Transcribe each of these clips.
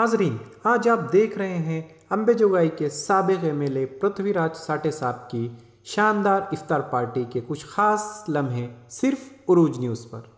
हाजरीन, आज आप देख रहे हैं अंबेजोगाई के साबिक एमएलए पृथ्वीराज साठे साहब की शानदार इफ्तार पार्टी के कुछ खास लम्हे सिर्फ उरूज न्यूज़ पर।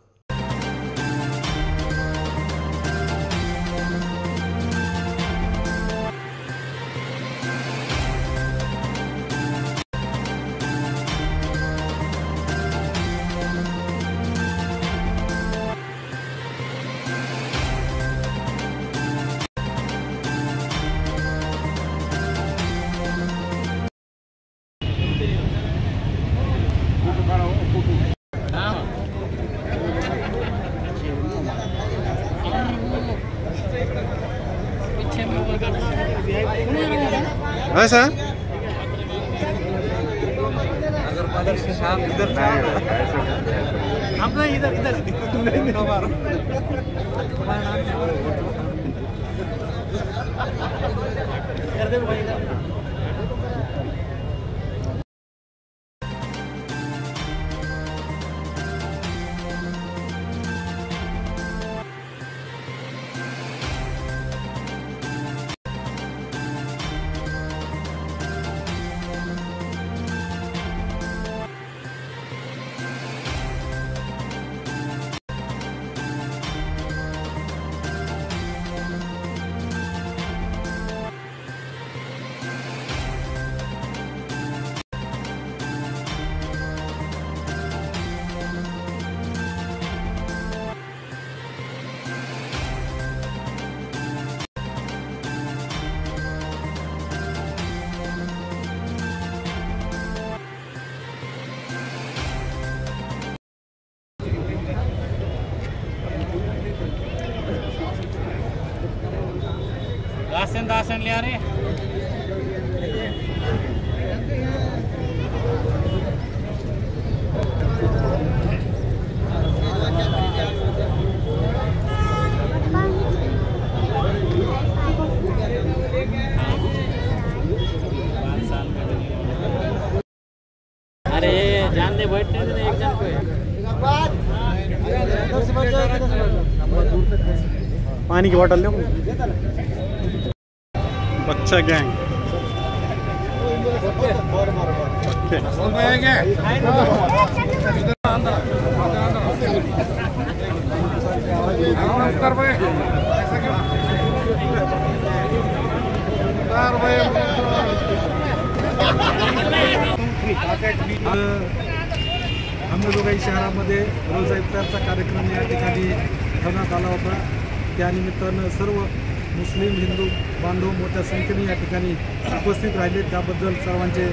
ऐसा इधर हम ना इधर दासन ले आ रहे अरे जान दे बैठने दे एक जन को पानी की बोतल लो। बच्चा गैंग अंबेजोगाई शहरामध्ये रोजा इफ्तारचा कार्यक्रम या ठिकाणी ठेवण्यात आला होता। त्यानिमित्तानं सर्व मुस्लिम हिंदू बांधव मोठ्या संख्येने या ठिकाणी उपस्थित राहिले, त्याबद्दल सर्वांचे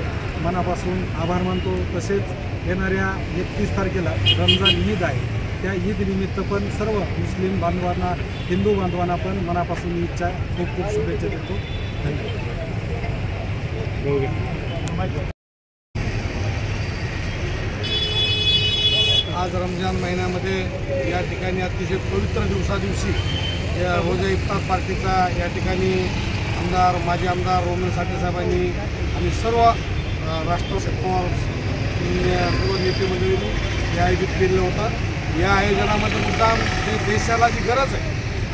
मनापासून आभार मानतो। तसेच येणाऱ्या 31 तारखेला रमजान ईद आहे, त्या ईद निमित्त पण सर्व मुस्लिम बांधवांना हिंदू बांधवांना पण मनापासून ईदच्या खूप खूप शुभेच्छा देतो। धन्यवाद। आज रमजान महिन्यामध्ये या ठिकाणी अतिशय पवित्र दिवशी या रोजा इफ्तार पार्टीचा या ठिकाणी माजी आमदार रोमन साठे साहेबांनी आणि सर्व राष्ट्रवादी पवार सर्व नेते मंडळींनी हे आयोजित केलेलं होतं। या आयोजनामध्ये मुद्दाम जे देशाला जी गरज आहे,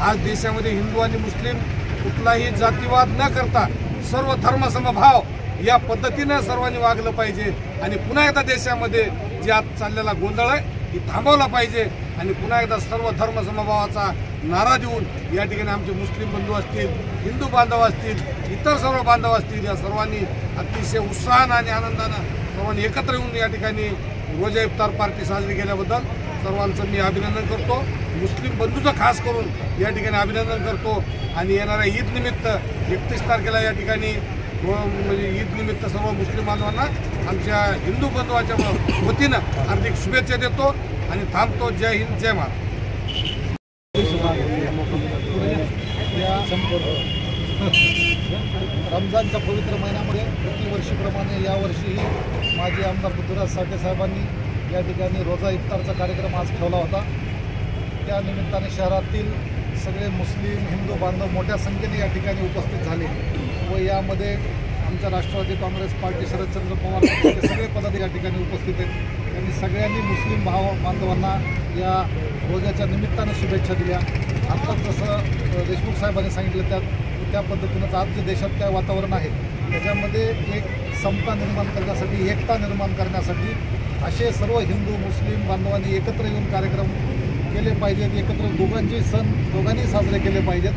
आज देशामध्ये हिंदू आणि मुस्लिम कुठलाही जातीवाद न करता सर्व धर्मसमभाव या पद्धतीनं सर्वांनी वागलं पाहिजे आणि पुन्हा एकदा देशामध्ये जे आज चाललेला गोंधळ आहे ती थांबवला पाहिजे आणि पुन्हा एकदा सर्व धर्मसमभावाचा नारा देऊन या ठिकाणी आमचे मुस्लिम बंधू असतील, हिंदू बांधव असतील, इतर सर्व बांधव असतील, या सर्वांनी अतिशय उत्साहानं आणि आनंदानं सर्वांनी एकत्र येऊन या ठिकाणी रोजा इफ्तार पार्टी साजरी केल्याबद्दल सर्वांचं मी अभिनंदन करतो। मुस्लिम बंधूचं खास करून या ठिकाणी अभिनंदन करतो आणि येणाऱ्या ईद निमित्त 31 तारखेला या ठिकाणी म्हणजे ईद निमित्त सर्व मुस्लिम बांधवांना आमच्या हिंदू बंधवाच्या वतीनं हार्दिक शुभेच्छा देतो आणि थांबतो। जय हिंद, जय महाराष्ट्र। रमजानच्या पवित्र महिन्यामध्ये प्रतिवर्षीप्रमाणे यावर्षीही माजी आमदार पृथ्वीराज साठे साहेबांनी या ठिकाणी रोजा इफ्तारचा कार्यक्रम आज ठेवला होता। त्या निमित्ताने शहरातील सगळे मुस्लिम हिंदू बांधव मोठ्या संख्येने या ठिकाणी उपस्थित झाले व यामध्ये आमच्या राष्ट्रवादी काँग्रेस पार्टी शरदचंद्र पवार हे सगळे पदाधिकारी या ठिकाणी उपस्थित आहेत। त्यांनी सगळ्यांनी मुस्लिम बांधवांना या रोजाच्या निमित्तानं शुभेच्छा दिल्या। आता जसं देशमुख साहेबांनी सांगितलं त्या पद्धतीनं आज जे देशात काय वातावरण आहे त्याच्यामध्ये एक समता निर्माण करण्यासाठी, एकता निर्माण करण्यासाठी असे सर्व हिंदू मुस्लिम बांधवांनी एकत्र येऊन कार्यक्रम केले पाहिजेत, एकत्र दोघांचे सण दोघांनी साजरे केले पाहिजेत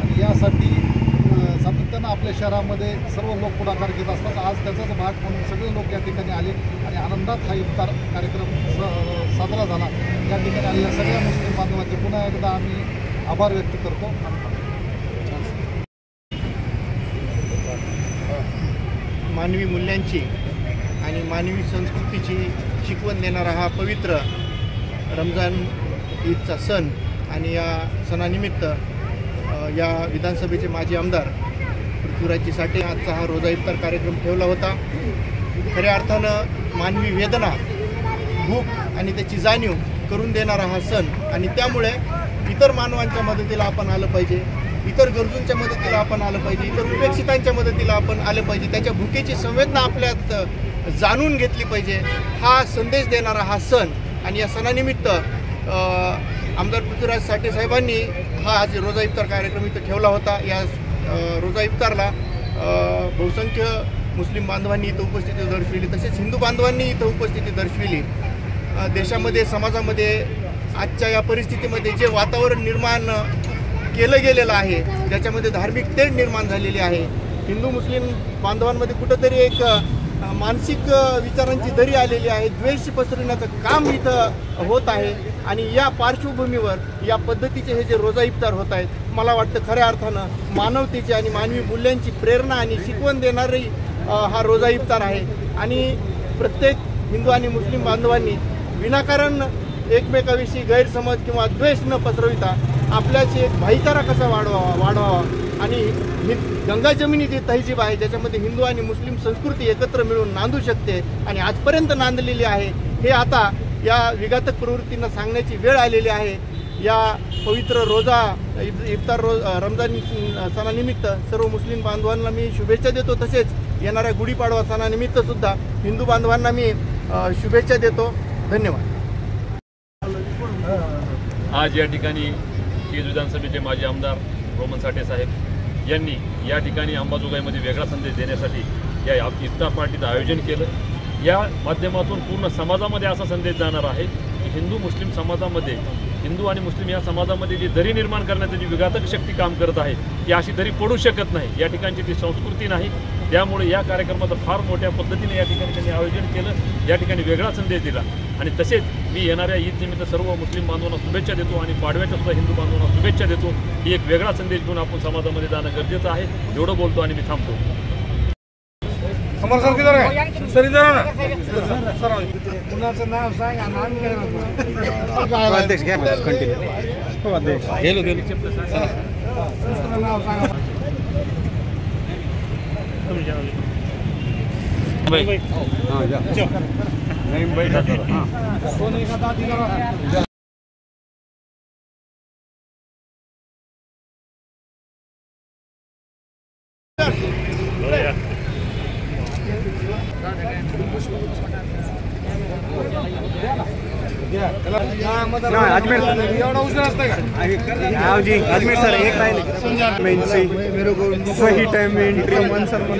आणि यासाठी सातत्यानं आपल्या शहरामध्ये सर्व लोक पुढाकार घेत असतात. आज त्याचाच भाग म्हणून सगळे लोक या ठिकाणी आले आणि आनंदात हा इफ्तार कार्यक्रम साजरा झाला. या ठिकाणी आलेल्या सगळ्या मुस्लिम बांधवांचे पुन्हा एकदा आम्ही आभार व्यक्त करतो. मानवी मूल्यांची आणि मानवी संस्कृतीची शिकवण देणारा हा पवित्र रमजान ईदचा सण आणि या सणानिमित्त या विधानसभेचे माजी आमदार पृथ्वीराजजी साठे आजचा हा रोजा इफ्तार कार्यक्रम ठेवला होता. खऱ्या अर्थानं मानवी वेदना, भूक आणि त्याची जाणीव करून देणारा हा सण आणि त्यामुळे इतर मानवांच्या मदतीला आपण आलं पाहिजे, इतर गरजूंच्या मदतीला आपण आलं पाहिजे, इतर उपेक्षितांच्या मदतीला आपण आलं पाहिजे, त्याच्या भुकेची संवेदना आपल्यात जाणून घेतली पाहिजे. हा संदेश देणारा हा सण आणि या सणानिमित्त आमदार पृथ्वीराज साठे साहेबांनी हा आज रोजा इफ्तार कार्यक्रम इथं ठेवला होता. या रोजा इफ्तारला बहुसंख्य मुस्लिम बांधवांनी इथं उपस्थिती दर्शविली, तसेच हिंदू बांधवांनी इथं उपस्थिती दर्शविली. देशामध्ये समाजामध्ये आजच्या या परिस्थितीमध्ये जे वातावरण निर्माण केलं गेलेलं आहे त्याच्यामध्ये धार्मिक तेढ निर्माण झालेली आहे. हिंदू मुस्लिम बांधवांमध्ये कुठंतरी एक मानसिक विचारांची दरी आलेली आहे, द्वेष पसरवण्याचं काम इथं होत आहे आणि या पार्श्वभूमीवर या पद्धतीचे हे जे रोजा इफ्तार होत आहेत, मला वाटतं खऱ्या अर्थानं मानवतेची आणि मानवी मूल्यांची प्रेरणा आणि शिकवण देणारी हा रोजा इफ्तार आहे. आणि प्रत्येक हिंदू आणि मुस्लिम बांधवांनी विनाकारण एकमेकाविषयी गैरसमज किंवा द्वेष न पसरविता आपल्याशी एक भाईचारा कसा वाढवावा आणि ही गंगा जमिनी जी तहजीब आहे ज्याच्यामध्ये हिंदू आणि मुस्लिम संस्कृती एकत्र मिळून नांदू शकते आणि आजपर्यंत नांदलेली आहे, हे आता या विघातक प्रवृत्तींना सांगण्याची वेळ आलेली आहे. या पवित्र रोजा इफ्तार रमजान सणानिमित्त सर्व मुस्लिम बांधवांना मी शुभेच्छा देतो. तसेच येणाऱ्या गुढीपाडवा सणानिमित्त सुद्धा हिंदू बांधवांना मी शुभेच्छा देतो. धन्यवाद. आज या ठिकाणी केज विधानसभेचे माजी आमदार रोमन साठे साहेब यांनी या ठिकाणी अंबाजोगाईमध्ये वेगळा संदेश देण्यासाठी या इफ्तार पार्टीचं आयोजन केलं. या माध्यमातून पूर्ण समाजामध्ये असा संदेश जाणार आहे की हिंदू मुस्लिम समाजामध्ये, हिंदू आणि मुस्लिम या समाजामध्ये जी दरी निर्माण करण्याची जी विघातक शक्ती काम करत आहे ती अशी दरी पडू शकत नाही. या ठिकाणची ती संस्कृती नाही. त्यामुळे या कार्यक्रमाचं फार मोठ्या पद्धतीने या ठिकाणी त्यांनी आयोजन केलं, या ठिकाणी वेगळा संदेश दिला. आणि तसेच मी येणाऱ्या ईद निमित्त सर्व मुस्लिम बांधवांना शुभेच्छा देतो आणि पाडव्याच्या सुद्धा हिंदू बांधवांना शुभेच्छा देतो. ही एक वेगळा संदेश घेऊन आपण समाजामध्ये जाणं गरजेचं आहे. एवढं बोलतो आणि मी थांबतो. नाव सांगा. अध्यक्ष घ्या कंटिन्यू. हो अध्यक्ष गेलो नाव सांगा. कोण एखादा अधिकार अजमेर एवढा उशीर असतं का? जी अजमेर सर एक राहिले मेरे को सही टाइम में एंट्री संपले